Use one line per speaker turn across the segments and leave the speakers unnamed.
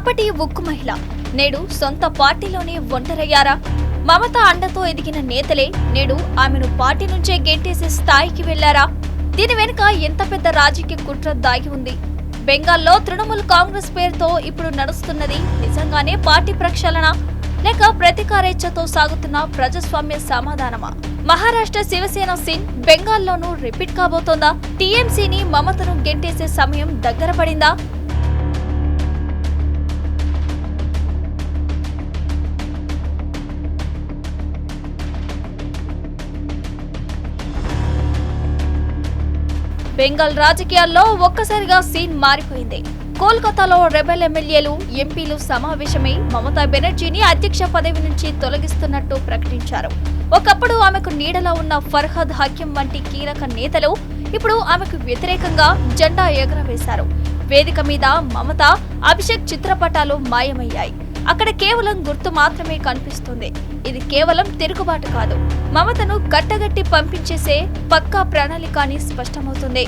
ఒకప్పటి ఉక్కు మహిళ నేడు సొంత పార్టీలోనే ఒంటరయ్యారా? మమత అండతో ఎదిగిన నేతలే నేడు ఆమెను పార్టీ నుంచే గెంటేసే స్థాయికి వెళ్లారా? దీని వెనుక ఎంత పెద్ద రాజకీయ కుట్ర దాగి ఉంది? బెంగాల్లో తృణమూల్ కాంగ్రెస్ పేరుతో ఇప్పుడు నడుస్తున్నది నిజంగానే పార్టీ ప్రక్షాళన లేక ప్రతీకారేచ్ఛతో సాగుతున్న ప్రజాస్వామ్య సమాధానమా? మహారాష్ట్ర శివసేన సీన్ బెంగాల్లోనూ రిపీట్ కాబోతోందా? టీఎంసీని మమతను గెంటేసే సమయం దగ్గర పడిందా? బెంగాల్ రాజకీయాల్లో ఒక్కసారిగా సీన్ మారిపోయింది. కోల్కతాలో రెబెల్ ఎమ్మెల్యేలు, ఎంపీలు సమావేశమై మమతా బెనర్జీని అధ్యక్ష పదవి నుంచి తొలగిస్తున్నట్టు ప్రకటించారు. ఒకప్పుడు ఆమెకు నీడలో ఉన్న ఫర్హద్ హకీం వంటి కీలక నేతలు ఇప్పుడు ఆమెకు వ్యతిరేకంగా జెండా ఎగురవేశారు. వేదిక మీద మమత, అభిషేక్ చిత్రపటాలు మాయమయ్యాయి. అక్కడ కేవలం గుర్తు మాత్రమే కనిపిస్తుంది. ఇది కేవలం తిరుగుబాటు కాదు, మమతను కట్టగట్టి పంపించేసే పక్కా ప్రణాళిక అని స్పష్టమవుతుంది.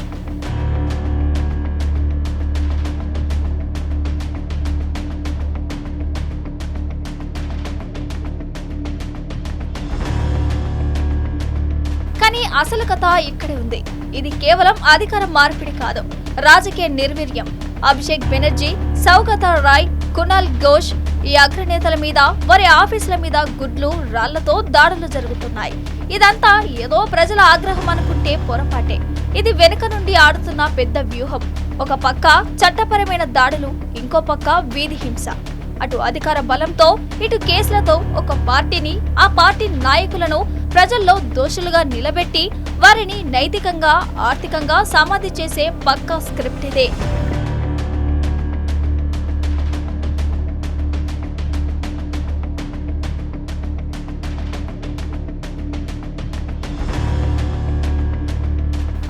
కానీ అసలు కథ ఇక్కడే ఉంది. ఇది కేవలం అధికార మార్పిడి కాదు, రాజకీయ నిర్వీర్యం. అభిషేక్ బెనర్జీ, సౌగతా రాయ్, కునాల్ ఘోష్ ఈ అగ్రనేతల మీద, వారి ఆఫీసుల మీద గుడ్లు, రాళ్లతో దాడులు జరుగుతున్నాయి. ఇదంతా ఏదో ప్రజల ఆగ్రహం అనుకుంటే పొరపాటే. ఇది వెనుక నుండి ఆడుతున్న పెద్ద వ్యూహం. ఒక పక్క చట్టపరమైన దాడులు, ఇంకో పక్క వీధి హింస. అటు అధికార బలంతో, ఇటు కేసులతో ఒక పార్టీని, ఆ పార్టీ నాయకులను ప్రజల్లో దోషులుగా నిలబెట్టి వారిని నైతికంగా, ఆర్థికంగా సమాధి చేసే పక్కా స్క్రిప్ట్ ఇదే.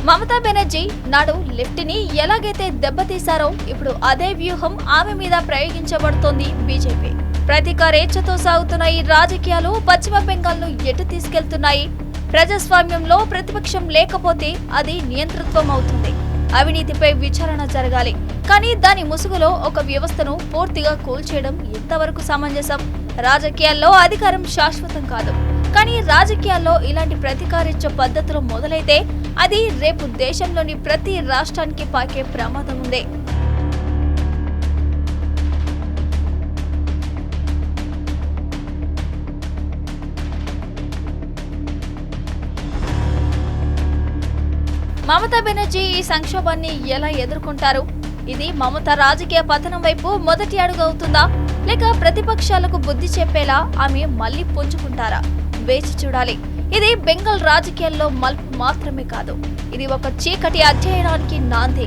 మమతా బెనర్జీ నాడు లెఫ్ట్ ని ఎలాగైతే దెబ్బతీశారో ఇప్పుడు అదే వ్యూహం ఆమె మీద ప్రయోగించబడుతోంది బీజేపీ. ప్రతీకారేచ్ఛతో సాగుతున్న ఈ రాజకీయాలు పశ్చిమ బెంగాల్ను ఎటు తీసుకెళ్తున్నాయి? ప్రజాస్వామ్యంలో ప్రతిపక్షం లేకపోతే అది నియంతృత్వం అవుతుంది. అవినీతిపై విచారణ జరగాలి, కానీ దాని ముసుగులో ఒక వ్యవస్థను పూర్తిగా కూల్చేయడం ఎంతవరకు సమంజసం? రాజకీయాల్లో అధికారం శాశ్వతం కాదు, కానీ రాజకీయాల్లో ఇలాంటి ప్రతీకారేచ్ఛ పద్ధతులు మొదలైతే అది రేపు దేశంలోని ప్రతి రాష్ట్రానికి పాకే ప్రమాదం ఉంది. మమతా బెనర్జీ ఈ సంక్షోభాన్ని ఎలా ఎదుర్కొంటారు? ఇది మమత రాజకీయ పతనం వైపు మొదటి అడుగు అవుతుందా, లేక ప్రతిపక్షాలకు బుద్ధి చెప్పేలా ఆమె మళ్లీ పుంజుకుంటారా? వేచి చూడాలి. ఇది బెంగాల్ రాజకీయాల్లో మలుపు మాత్రమే కాదు, ఇది ఒక చీకటి అధ్యయనానికి నాంది.